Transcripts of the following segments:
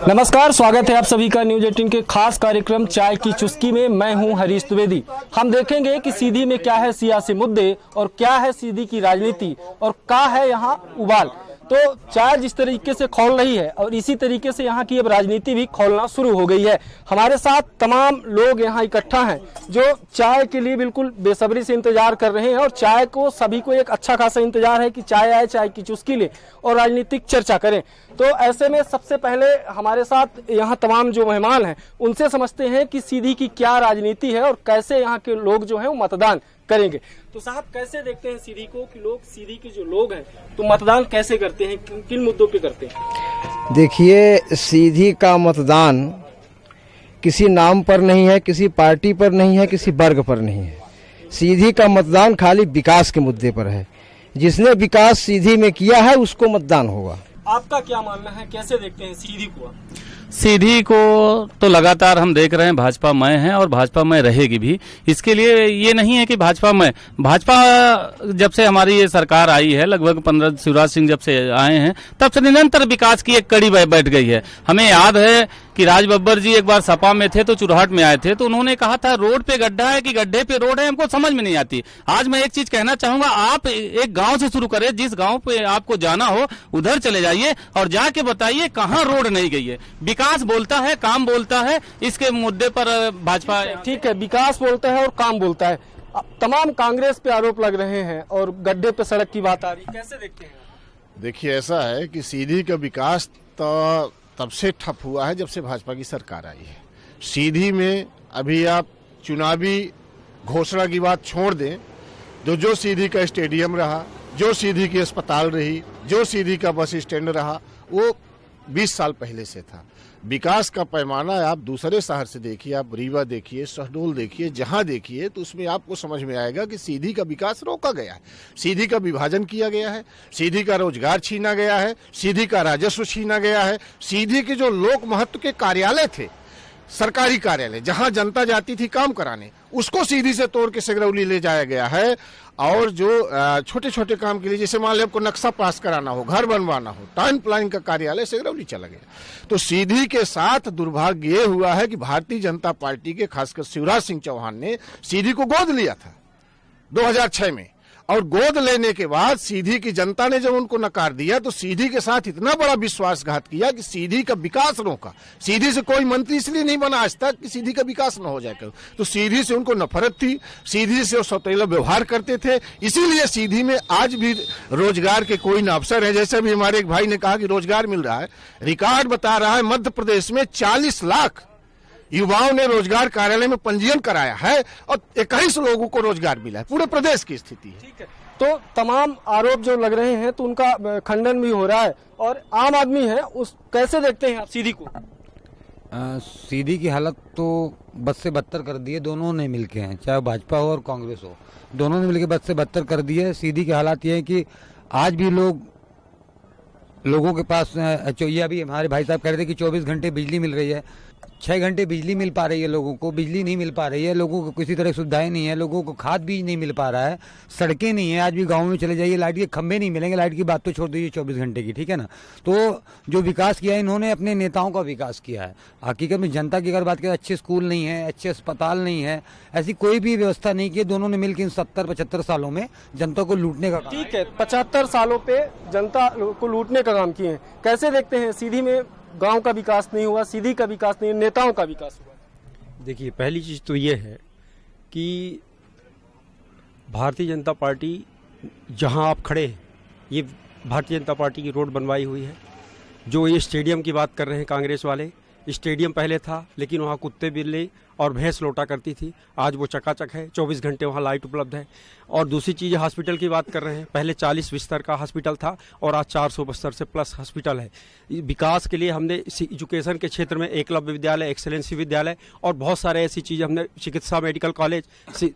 नमस्कार, स्वागत है आप सभी का न्यूज 18 के खास कार्यक्रम चाय की चुस्की में। मैं हूं हरीश द्विवेदी। हम देखेंगे कि सीधी में क्या है सियासी मुद्दे और क्या है सीधी की राजनीति और क्या है यहां उबाल। तो चाय जिस तरीके से खौल रही है और इसी तरीके से यहाँ की अब राजनीति भी खौलना शुरू हो गई है। हमारे साथ तमाम लोग यहाँ इकट्ठा हैं जो चाय के लिए बिल्कुल बेसब्री से इंतजार कर रहे हैं और चाय को सभी को एक अच्छा खासा इंतजार है कि चाय आए, चाय की चुस्की ले और राजनीतिक चर्चा करें। तो ऐसे में सबसे पहले हमारे साथ यहाँ तमाम जो मेहमान हैं उनसे समझते हैं कि सीधी की क्या राजनीति है और कैसे यहाँ के लोग जो हैं वो मतदान करेंगे। तो साहब, कैसे देखते हैं सीधी को कि लोग, सीधी के जो लोग हैं तो मतदान कैसे करते हैं, किन मुद्दों पे करते हैं? देखिए, सीधी का मतदान किसी नाम पर नहीं है, किसी पार्टी पर नहीं है, किसी वर्ग पर नहीं है। सीधी का मतदान खाली विकास के मुद्दे पर है। जिसने विकास सीधी में किया है उसको मतदान होगा। आपका क्या मानना है, कैसे देखते हैं सीधी को? सीधी को तो लगातार हम देख रहे हैं भाजपा मय है और भाजपा मय रहेगी भी। इसके लिए ये नहीं है कि भाजपा जब से हमारी ये सरकार आई है, लगभग 15 शिवराज सिंह जब से आए हैं तब से निरंतर विकास की एक कड़ी बैठ गई है। हमें याद है कि राज बब्बर जी एक बार सपा में थे तो चुरहट में आए थे तो उन्होंने कहा था रोड पे गड्ढा है कि गड्ढे पे रोड है, हमको समझ में नहीं आती। आज मैं एक चीज कहना चाहूंगा, आप एक गांव से शुरू करें, जिस गांव पे आपको जाना हो उधर चले जाइए और जाके बताइए कहाँ रोड नहीं गई है। विकास बोलता है, काम बोलता है। इसके मुद्दे पर भाजपा ठीक है, विकास बोलता है और काम बोलता है। तमाम कांग्रेस पे आरोप लग रहे हैं और गड्ढे पे सड़क की बात आ रही, कैसे देखते हैं? देखिए, ऐसा है कि सीधी का विकास तो तब से ठप हुआ है जब से भाजपा की सरकार आई है। सीधी में अभी आप चुनावी घोषणा की बात छोड़ दें, जो सीधी का स्टेडियम रहा, जो सीधी की अस्पताल रही, जो सीधी का बस स्टैंड रहा, वो 20 साल पहले से था। विकास का पैमाना आप दूसरे शहर से देखिए, आप रीवा देखिए, शहडोल देखिए, जहां देखिए तो उसमें आपको समझ में आएगा कि सीधी का विकास रोका गया है, सीधी का विभाजन किया गया है, सीधी का रोजगार छीना गया है, सीधी का राजस्व छीना गया है। सीधी के जो लोक महत्व के कार्यालय थे, सरकारी कार्यालय जहां जनता जाती थी काम कराने, उसको सीधी से तोड़ के सिगरौली ले जाया गया है। और जो छोटे छोटे काम के लिए, जैसे मान लीजिए आपको नक्शा पास कराना हो, घर बनवाना हो, टाउन प्लानिंग का कार्यालय सिगरौली चला गया। तो सीधी के साथ दुर्भाग्य ये हुआ है कि भारतीय जनता पार्टी के खासकर शिवराज सिंह चौहान ने सीधी को गोद लिया था 2006 में, और गोद लेने के बाद सीधी की जनता ने जब उनको नकार दिया तो सीधी के साथ इतना बड़ा विश्वासघात किया कि सीधी का विकास रोका। सीधी से कोई मंत्री इसलिए नहीं बना आज तक कि सीधी का विकास न हो जाए। तो सीधी से उनको नफरत थी, सीधी से वो सौतेला व्यवहार करते थे। इसीलिए सीधी में आज भी रोजगार के कोई न अवसर है। जैसे भी हमारे एक भाई ने कहा कि रोजगार मिल रहा है, रिकॉर्ड बता रहा है मध्य प्रदेश में 40 लाख युवाओं ने रोजगार कार्यालय में पंजीयन कराया है और 21 लोगों को रोजगार मिला है। पूरे प्रदेश की स्थिति है। ठीक है, तो तमाम आरोप जो लग रहे हैं तो उनका खंडन भी हो रहा है और आम आदमी है उस, कैसे देखते हैं आप सीधी को? सीधी की हालत तो बद से बदतर कर दी है। दोनों ने मिलके हैं, चाहे भाजपा हो और कांग्रेस हो, दोनों ने मिलकर बद से बदतर कर दी है। सीधी की हालात ये है कि आज भी लोगों के पास, ये अभी हमारे भाई साहब कह रहे थे कि 24 घंटे बिजली मिल रही है, 6 घंटे बिजली मिल पा रही है, लोगों को बिजली नहीं मिल पा रही है, लोगों को किसी तरह की सुविधाएं नहीं है, लोगों को खाद भी नहीं मिल पा रहा है, सड़कें नहीं है। आज भी गाँव में चले जाइए, लाइट के खंभे नहीं मिलेंगे। लाइट की बात तो छोड़ दीजिए 24 घंटे की, ठीक है ना। तो जो विकास किया है इन्होंने, अपने नेताओं का विकास किया है। हकीकत में जनता की अगर बात करें, अच्छे स्कूल नहीं है, अच्छे अस्पताल नहीं है, ऐसी कोई भी व्यवस्था नहीं की। दोनों ने मिलकर इन 70-75 सालों में जनता को लूटने का काम। ठीक है, 75 सालों पे जनता को लूटने का काम किए हैं। कैसे देखते हैं सीधी में गांव का विकास नहीं हुआ, सीधी का विकास नहीं, नेताओं का विकास हुआ? देखिए, पहली चीज़ तो ये है कि भारतीय जनता पार्टी जहां आप खड़े हैं, ये भारतीय जनता पार्टी की रोड बनवाई हुई है। जो ये स्टेडियम की बात कर रहे हैं कांग्रेस वाले, स्टेडियम पहले था लेकिन वहाँ कुत्ते बिल्ली और भैंस लौटा करती थी, आज वो चकाचक है, 24 घंटे वहाँ लाइट उपलब्ध है। और दूसरी चीज़, हॉस्पिटल की बात कर रहे हैं, पहले 40 बिस्तर का हॉस्पिटल था और आज 400 बिस्तर से प्लस हॉस्पिटल है। विकास के लिए हमने एजुकेशन के क्षेत्र में एकलव्य विद्यालय, एक्सेलेंसी विद्यालय और बहुत सारे ऐसी चीज़ें हमने, चिकित्सा मेडिकल कॉलेज,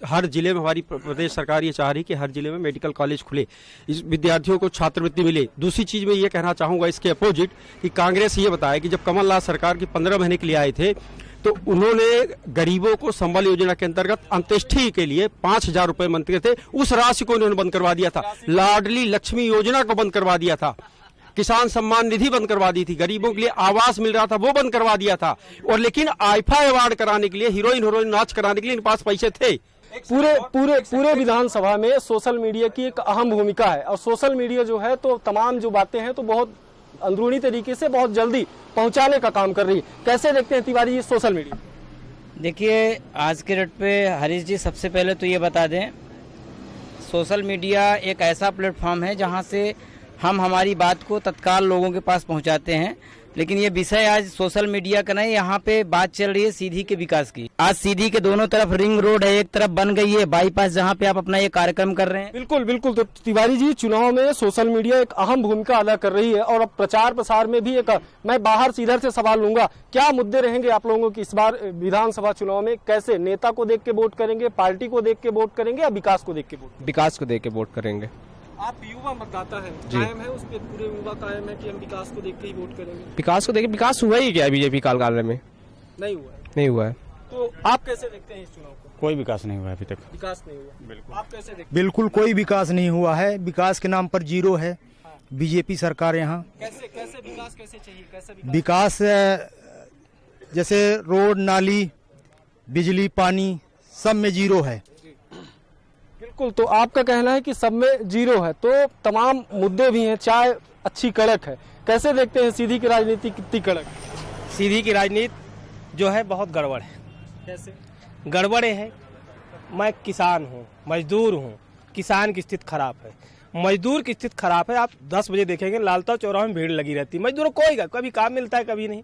हर जिले में हमारी प्रदेश सरकार ये चाह रही कि हर जिले में मेडिकल कॉलेज खुले, इस विद्यार्थियों को छात्रवृत्ति मिले। दूसरी चीज़ मैं ये कहना चाहूँगा इसके अपोजिट कि कांग्रेस ये बताया कि जब कमलनाथ सरकार की 15 महीने के लिए आए थे तो उन्होंने गरीबों को संबल योजना के अंतर्गत अंत्येष्टि के लिए 5,000 रुपए मंत्री थे, उस राशि को उन्होंने बंद करवा दिया था। लाडली लक्ष्मी योजना को बंद करवा दिया था। किसान सम्मान निधि बंद करवा दी थी, गरीबों के लिए आवास मिल रहा था वो बंद करवा दिया था, और लेकिन आईफा अवार्ड कराने के लिए, हीरोइन नाच कराने के लिए इन पास पैसे थे। पूरे विधानसभा में सोशल मीडिया की एक अहम भूमिका है, और सोशल मीडिया जो है तो तमाम जो बातें हैं तो बहुत अंदरूनी तरीके से बहुत जल्दी पहुंचाने का काम कर रही है। कैसे देखते हैं तिवारी जी सोशल मीडिया? देखिए, आज के डेट पे हरीश जी सबसे पहले तो ये बता दें, सोशल मीडिया एक ऐसा प्लेटफॉर्म है जहां से हम हमारी बात को तत्काल लोगों के पास पहुंचाते हैं, लेकिन ये विषय आज सोशल मीडिया का नहीं, यहाँ पे बात चल रही है सीधी के विकास की। आज सीधी के दोनों तरफ रिंग रोड है, एक तरफ बन गई है बाईपास जहाँ पे आप अपना ये कार्यक्रम कर रहे हैं। बिल्कुल। तो तिवारी जी, चुनाव में सोशल मीडिया एक अहम भूमिका अदा कर रही है, और अब प्रचार प्रसार में भी एक, मैं बाहर से इधर से सवाल लूंगा, क्या मुद्दे रहेंगे आप लोगों की इस बार विधानसभा चुनाव में? कैसे नेता को देख के वोट करेंगे, पार्टी को देख के वोट करेंगे, या विकास को देख के वोट? विकास को देख के वोट करेंगे। आप युवा मतदाता है, कायम है उस पर, पूरे युवा कायम है कि हम विकास को देख के ही वोट करेंगे? विकास को देख के, विकास हुआ ही क्या बीजेपी कालकाल में? नहीं हुआ है। नहीं हुआ है। तो आप कैसे देखते हैं इस चुनाव को? कोई विकास नहीं हुआ है अभी तक। विकास नहीं हुआ, बिल्कुल। आप कैसे देखते हैं? बिल्कुल कोई विकास नहीं हुआ है, विकास के नाम पर जीरो है बीजेपी सरकार यहाँ। कैसे विकास कैसे चाहिए? कैसे विकास जैसे रोड, नाली, बिजली, पानी सब में जीरो है। बिल्कुल, तो आपका कहना है कि सब में जीरो है, तो तमाम मुद्दे भी हैं, चाय अच्छी कड़क है। कैसे देखते हैं सीधी की राजनीति कितनी कड़क? सीधी की राजनीति जो है बहुत गड़बड़ है। कैसे गड़बड़ है? मैं किसान हूँ, मजदूर हूँ, किसान की स्थिति खराब है, मजदूर की स्थिति खराब है। आप 10 बजे देखेंगे लालता चौराहे में भीड़ लगी रहती है, मजदूरों को कभी काम मिलता है कभी नहीं।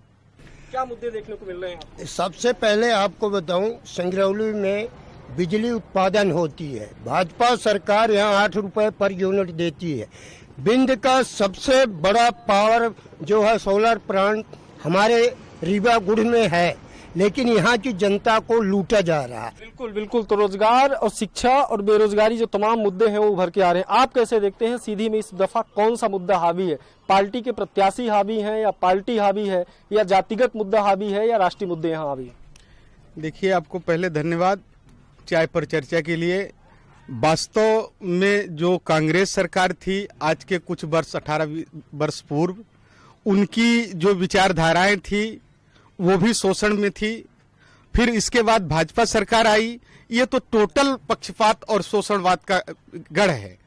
क्या मुद्दे देखने को मिल रहे हैं? सबसे पहले आपको बताऊं, संगरौली में बिजली उत्पादन होती है, भाजपा सरकार यहाँ 8 रुपए पर यूनिट देती है। विंध्य का सबसे बड़ा पावर जो है सोलर प्लांट हमारे रीवागुड़ में है, लेकिन यहाँ की जनता को लूटा जा रहा है। बिल्कुल। तो रोजगार और शिक्षा और बेरोजगारी जो तमाम मुद्दे हैं वो उभर के आ रहे हैं। आप कैसे देखते हैं सीधी में इस दफा कौन सा मुद्दा हावी है? पार्टी के प्रत्याशी हावी हैं, या पार्टी हावी है, या जातिगत मुद्दा हावी है, या राष्ट्रीय मुद्दे यहाँ हावी है? देखिए, आपको पहले धन्यवाद चाय पर चर्चा के लिए। वास्तव में जो कांग्रेस सरकार थी आज के कुछ वर्ष 18 वर्ष पूर्व, उनकी जो विचारधाराएं थी वो भी शोषण में थी। फिर इसके बाद भाजपा सरकार आई, ये तो टोटल पक्षपात और शोषणवाद का गढ़ है।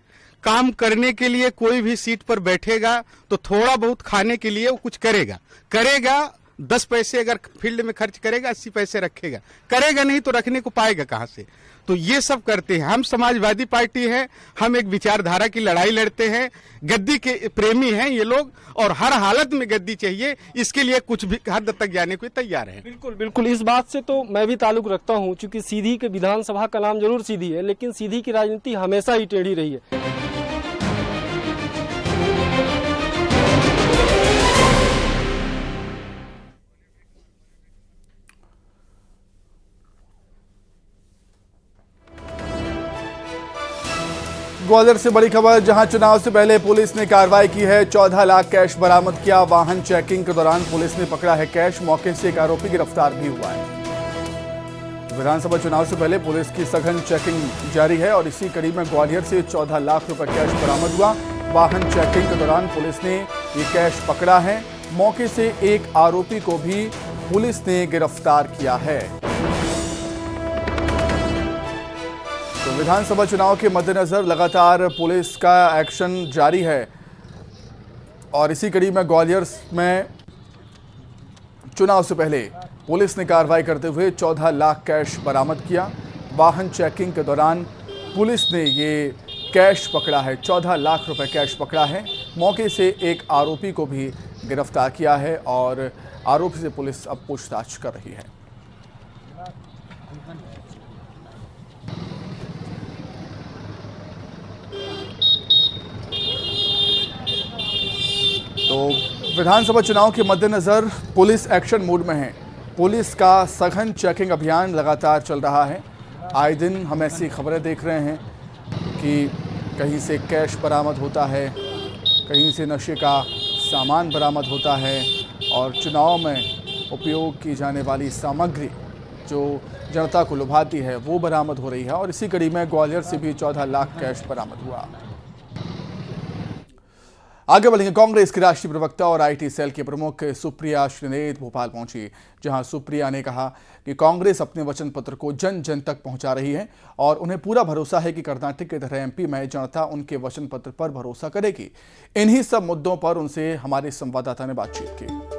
काम करने के लिए कोई भी सीट पर बैठेगा तो थोड़ा बहुत खाने के लिए वो कुछ करेगा 10 पैसे अगर फील्ड में खर्च करेगा, 80 पैसे रखेगा, करेगा नहीं तो रखने को पाएगा कहाँ से? तो ये सब करते हैं। हम समाजवादी पार्टी है, हम एक विचारधारा की लड़ाई लड़ते हैं, गद्दी के प्रेमी हैं ये लोग, और हर हालत में गद्दी चाहिए, इसके लिए कुछ भी हद तक जाने को तैयार है। बिल्कुल, इस बात से तो मैं भी ताल्लुक रखता हूँ, क्योंकि सीधी के विधानसभा का नाम जरूर सीधी है, लेकिन सीधी की राजनीति हमेशा ही टेढ़ी रही है। ग्वालियर से बड़ी खबर, जहां चुनाव से पहले पुलिस ने कार्रवाई की है। 14 लाख कैश बरामद किया। वाहन चेकिंग के दौरान पुलिस ने पकड़ा है कैश। मौके से एक आरोपी गिरफ्तार भी हुआ है। विधानसभा चुनाव से पहले पुलिस की सघन चेकिंग जारी है, और इसी कड़ी में ग्वालियर से 14 लाख रुपए कैश बरामद हुआ। वाहन चेकिंग के दौरान पुलिस ने ये कैश पकड़ा है। मौके से एक आरोपी को भी पुलिस ने गिरफ्तार किया है। तो विधानसभा चुनाव के मद्देनजर लगातार पुलिस का एक्शन जारी है, और इसी कड़ी में ग्वालियर में चुनाव से पहले पुलिस ने कार्रवाई करते हुए 14 लाख कैश बरामद किया। वाहन चेकिंग के दौरान पुलिस ने ये कैश पकड़ा है, 14 लाख रुपए कैश पकड़ा है। मौके से एक आरोपी को भी गिरफ्तार किया है, और आरोपी से पुलिस अब पूछताछ कर रही है। तो विधानसभा चुनाव के मद्देनजर पुलिस एक्शन मोड में है। पुलिस का सघन चेकिंग अभियान लगातार चल रहा है। आए दिन हम ऐसी खबरें देख रहे हैं कि कहीं से कैश बरामद होता है, कहीं से नशे का सामान बरामद होता है, और चुनाव में उपयोग की जाने वाली सामग्री जो जनता को लुभाती है वो बरामद हो रही है। और इसी कड़ी में ग्वालियर से भी 14 लाख कैश बरामद हुआ। आगे बढ़ेंगे। कांग्रेस की राष्ट्रीय प्रवक्ता और आईटी सेल के प्रमुख सुप्रिया श्रीनेत भोपाल पहुंची, जहां सुप्रिया ने कहा कि कांग्रेस अपने वचन पत्र को जन जन तक पहुंचा रही है और उन्हें पूरा भरोसा है कि कर्नाटक की तरह एमपी में जनता उनके वचन पत्र पर भरोसा करेगी। इन्हीं सब मुद्दों पर उनसे हमारे संवाददाता ने बातचीत की।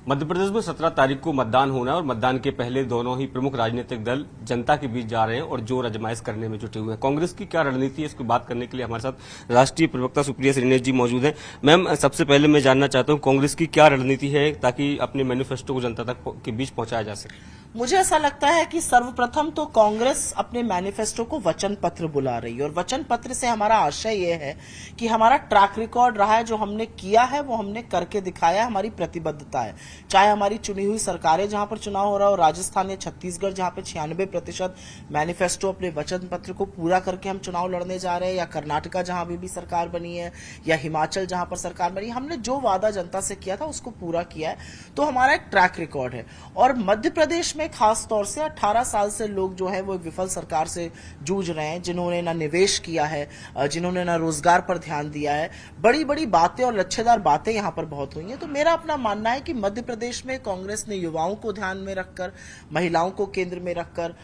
मध्य प्रदेश में 17 तारीख को मतदान होना है और मतदान के पहले दोनों ही प्रमुख राजनीतिक दल जनता के बीच जा रहे हैं और जोर आजमाइश करने में जुटे हुए हैं। कांग्रेस की क्या रणनीति है, इसकी बात करने के लिए हमारे साथ राष्ट्रीय प्रवक्ता सुप्रिया श्रीनेत जी मौजूद हैं। मैम, सबसे पहले मैं जानना चाहता हूं कांग्रेस की क्या रणनीति है ताकि अपने मैनिफेस्टो को जनता तक के बीच पहुंचाया जा सके। मुझे ऐसा लगता है कि सर्वप्रथम तो कांग्रेस अपने मैनिफेस्टो को वचन पत्र बुला रही है और वचन पत्र से हमारा आशय यह है कि हमारा ट्रैक रिकॉर्ड रहा है, जो हमने किया है वो हमने करके दिखाया है, हमारी प्रतिबद्धता है। चाहे हमारी चुनी हुई सरकारें जहां पर चुनाव हो रहा है, और राजस्थान या छत्तीसगढ़ जहां पे 96% मैनिफेस्टो अपने वचन पत्र को पूरा करके हम चुनाव लड़ने जा रहे हैं, या कर्नाटका जहां अभी भी सरकार बनी है, या हिमाचल जहां पर सरकार बनी, हमने जो वादा जनता से किया था उसको पूरा किया है। तो हमारा एक ट्रैक रिकॉर्ड है। और मध्य प्रदेश में खास तौर से 18 साल से लोग जो है वो विफल सरकार से जूझ रहे हैं, जिन्होंने ना निवेश किया है, जिन्होंने ना रोजगार पर ध्यान दिया है। बड़ी बड़ी बातें और लच्छेदार बातें यहां पर बहुत हुई हैं। तो मेरा अपना मानना है कि मध्य प्रदेश में कांग्रेस ने युवाओं को ध्यान में रखकर, महिलाओं को केंद्र में रखकर,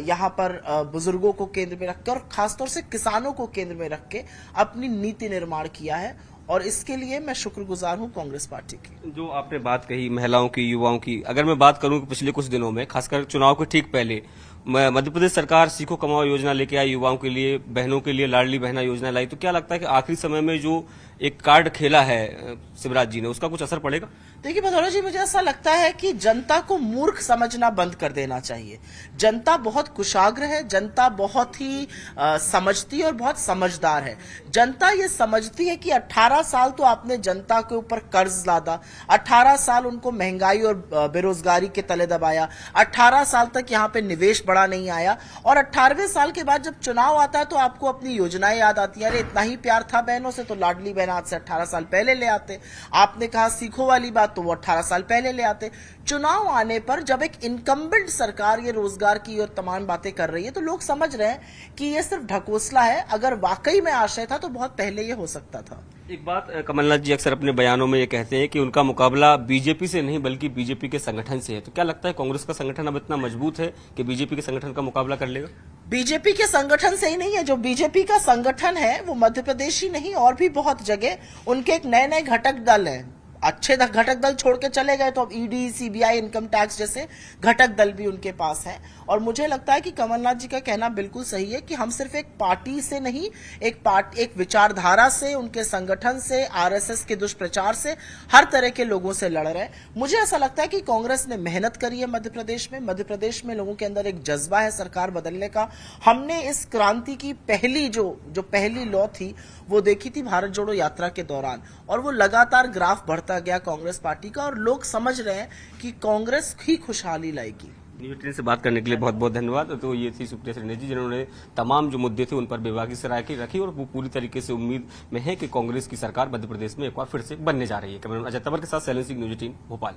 यहां पर बुजुर्गों को केंद्र में रखकर और खासतौर से किसानों को केंद्र में रख के अपनी नीति निर्माण किया है, और इसके लिए मैं शुक्रगुजार हूं कांग्रेस पार्टी की। जो आपने बात कही महिलाओं की, युवाओं की, अगर मैं बात करूं कि पिछले कुछ दिनों में खासकर चुनाव के ठीक पहले मध्य प्रदेश सरकार सीखो कमाओ योजना लेके आई, युवाओं के लिए, बहनों के लिए लाडली बहना योजना लाई, तो क्या लगता है कि आखिरी समय में जो एक कार्ड खेला है शिवराज जी ने, उसका कुछ असर पड़ेगा? देखिए भदौरिया जी, मुझे ऐसा लगता है कि जनता को मूर्ख समझना बंद कर देना चाहिए। जनता बहुत कुशाग्र है, जनता बहुत ही समझती और बहुत समझदार है। जनता ये समझती है कि 18 साल तो आपने जनता के ऊपर कर्ज लादा, 18 साल उनको महंगाई और बेरोजगारी के तले दबाया, 18 साल तक यहाँ पे निवेश बड़ा नहीं आया, और 18वें साल के बाद जब चुनाव आता है तो आपको अपनी योजनाएं याद आती है। अरे इतना ही प्यार था बहनों से तो लाडली बहन आज से 18 साल पहले ले आते। आपने कहा सीखो वाली बात तो वो 18 साल पहले ले आते। चुनाव आने पर जब एक इनकम्बेंट सरकार ये रोजगार की और तमाम बातें कर रही है तो लोग समझ रहे हैं कि ये सिर्फ ढकोसला है। अगर वाकई में आशय था तो बहुत पहले ये हो सकता था। एक बात कमलनाथ जी अक्सर अपने बयानों में ये कहते हैं कि उनका मुकाबला बीजेपी से नहीं बल्कि बीजेपी के संगठन से है। तो क्या लगता है कांग्रेस का संगठन अब इतना मजबूत है कि बीजेपी के संगठन का मुकाबला कर लेगा? बीजेपी के संगठन से ही नहीं है, जो बीजेपी का संगठन है वो मध्य प्रदेश ही नहीं और भी बहुत जगह उनके एक नए नए घटक दल हैं। अच्छे घटक दल छोड़ के चले गए तो अब ईडी, सीबीआई, इनकम टैक्स जैसे घटक दल भी उनके पास हैं। और मुझे लगता है कि कमलनाथ जी का कहना बिल्कुल सही है कि हम सिर्फ एक पार्टी से नहीं, एक विचारधारा से, उनके संगठन से, आरएसएस के दुष्प्रचार से, हर तरह के लोगों से लड़ रहे हैं। मुझे ऐसा लगता है कि कांग्रेस ने मेहनत करी है मध्य प्रदेश में। मध्य प्रदेश में लोगों के अंदर एक जज्बा है सरकार बदलने का। हमने इस क्रांति की पहली जो पहली लौ थी वो देखी थी भारत जोड़ो यात्रा के दौरान, और वो लगातार ग्राफ बढ़ता गया कांग्रेस पार्टी का, और लोग समझ रहे हैं कि कांग्रेस ही खुशहाली लाएगी। न्यूज़ 18 से बात करने के लिए बहुत बहुत धन्यवाद। तो ये थी सुप्रिया श्रीनेत जी, जिन्होंने तमाम जो मुद्दे थे उन पर बेबाकी से राय रखी और वो पूरी तरीके से उम्मीद में है कि कांग्रेस की सरकार मध्य प्रदेश में एक बार फिर से बनने जा रही है। कैमरामैन अजय तंवर के साथ शैलेंद्र सिंह, न्यूज़ 18 भोपाल।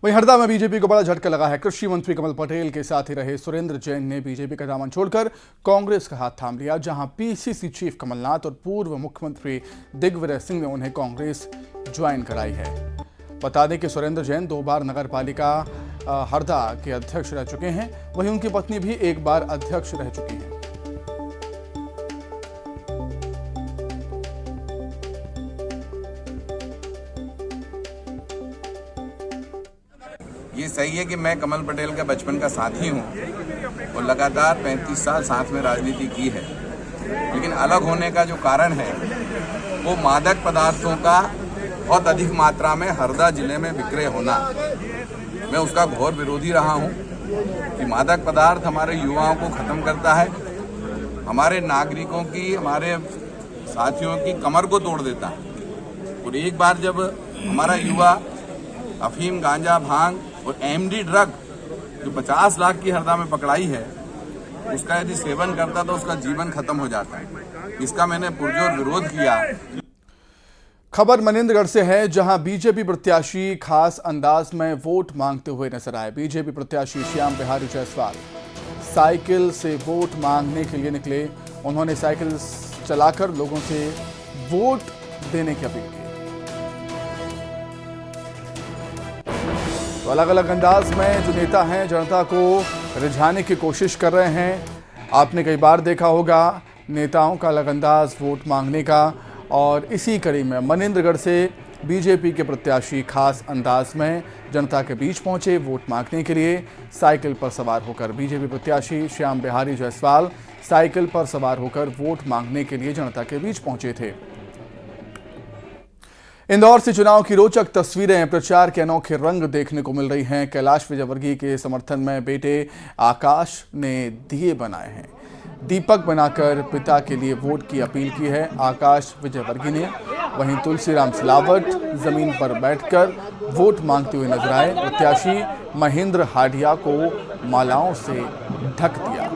वहीं हरदा में बीजेपी को बड़ा झटका लगा है। कृषि मंत्री कमल पटेल के साथ ही रहे सुरेंद्र जैन ने बीजेपी का दामन छोड़कर कांग्रेस का हाथ थाम लिया, जहां पीसीसी चीफ कमलनाथ और पूर्व मुख्यमंत्री दिग्विजय सिंह ने उन्हें कांग्रेस ज्वाइन कराई है। बता दें कि सुरेंद्र जैन 2 बार नगर पालिका हरदा के अध्यक्ष रह चुके हैं, वहीं उनकी पत्नी भी 1 बार अध्यक्ष रह चुकी हैं। ये सही है कि मैं कमल पटेल का बचपन का साथी हूँ और लगातार 35 साल साथ में राजनीति की है, लेकिन अलग होने का जो कारण है वो मादक पदार्थों का बहुत अधिक मात्रा में हरदा जिले में विक्रय होना। मैं उसका घोर विरोधी रहा हूँ कि मादक पदार्थ हमारे युवाओं को खत्म करता है, हमारे नागरिकों की, हमारे साथियों की कमर को तोड़ देता है। और एक बार जब हमारा युवा अफीम, गांजा, भांग और एमडी ड्रग जो 50 लाख की हरदा में पकड़ाई है, उसका यदि सेवन करता तो उसका जीवन खत्म हो जाता है। इसका मैंने पुरजोर विरोध किया। खबर मनेंद्रगढ़ से है, जहां बीजेपी प्रत्याशी खास अंदाज में वोट मांगते हुए नजर आए। बीजेपी प्रत्याशी श्याम बिहारी जायसवाल साइकिल से वोट मांगने के लिए निकले उन्होंने साइकिल चलाकर लोगों से वोट देने की अपील की। तो अलग अलग अंदाज में जो नेता हैं जनता को रिझाने की कोशिश कर रहे हैं। आपने कई बार देखा होगा नेताओं का अलग अंदाज वोट मांगने का, और इसी कड़ी में मनेंद्रगढ़ से बीजेपी के प्रत्याशी खास अंदाज में जनता के बीच पहुंचे वोट मांगने के लिए। साइकिल पर सवार होकर बीजेपी प्रत्याशी श्याम बिहारी जायसवाल साइकिल पर सवार होकर वोट मांगने के लिए जनता के बीच पहुंचे थे। इंदौर से चुनाव की रोचक तस्वीरें, प्रचार के अनोखे रंग देखने को मिल रही हैं। कैलाश विजयवर्गीय के समर्थन में बेटे आकाश ने दिए बनाए हैं। दीपक बनाकर पिता के लिए वोट की अपील की है आकाश विजयवर्गीय ने। वहीं तुलसीराम सिलावट जमीन पर बैठकर वोट मांगते हुए नजर आए। प्रत्याशी महेंद्र हाडिया को मालाओं से ढक दिया।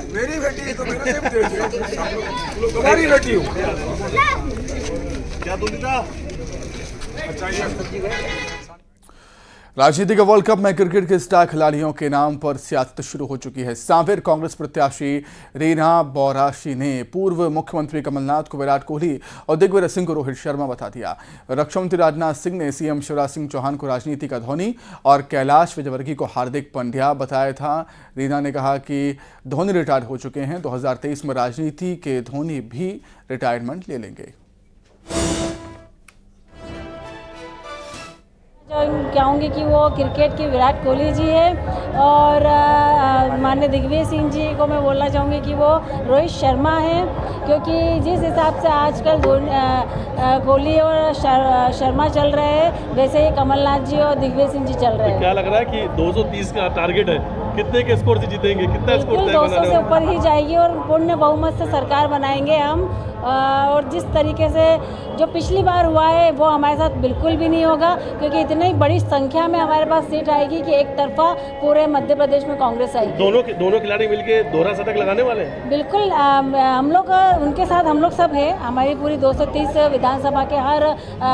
मेरी बेटी है तो मेरे से तुम्हारी बेटी हूँ क्या राजनीतिक वर्ल्ड कप में क्रिकेट के स्टार खिलाड़ियों के नाम पर सियासत शुरू हो चुकी है। सांवेर कांग्रेस प्रत्याशी रीना बोराशी ने पूर्व मुख्यमंत्री कमलनाथ को विराट कोहली और दिग्विजय सिंह को रोहित शर्मा बता दिया। रक्षा मंत्री राजनाथ सिंह ने सीएम शिवराज सिंह चौहान को राजनीति का धोनी और कैलाश विजयवर्गीय को हार्दिक पांड्या बताया था। रीना ने कहा कि धोनी रिटायर हो चुके हैं, 2023 में राजनीति के धोनी भी रिटायरमेंट ले लेंगे। कहूँगी कि वो क्रिकेट के विराट कोहली जी है, और माननीय दिग्विजय सिंह जी को मैं बोलना चाहूँगी कि वो रोहित शर्मा है, क्योंकि जिस हिसाब से आजकल कोहली और शर्मा चल रहे हैं वैसे ही कमलनाथ जी और दिग्विजय सिंह जी चल रहे हैं। क्या लग रहा है कि 230 का टारगेट है, कितने के स्कोर से जीतेंगे, कितना स्कोर 200 से ऊपर ही जाएगी और पूर्ण बहुमत से सरकार बनाएंगे हम। और जिस तरीके से जो पिछली बार हुआ है वो हमारे साथ बिल्कुल भी नहीं होगा, क्योंकि इतनी बड़ी संख्या में हमारे पास सीट आएगी कि एक तरफा पूरे मध्य प्रदेश में कांग्रेस आएगी। दोनों खिलाड़ी मिलके दोहरा शतक लगाने वाले हैं। बिल्कुल हम लोग उनके साथ हम लोग सब है। हमारी पूरी 230 विधानसभा के हर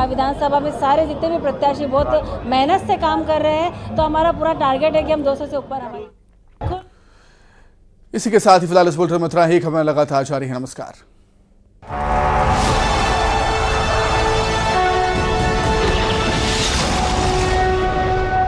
विधानसभा में सारे जितने भी प्रत्याशी बहुत मेहनत से काम कर रहे हैं, तो हमारा पूरा टारगेट है कि हम 200 से ऊपर हमारी। इसी के साथ ही फिलहाल इस बुलेटिन में इतना ही। खबरें लगातार जारी है। नमस्कार।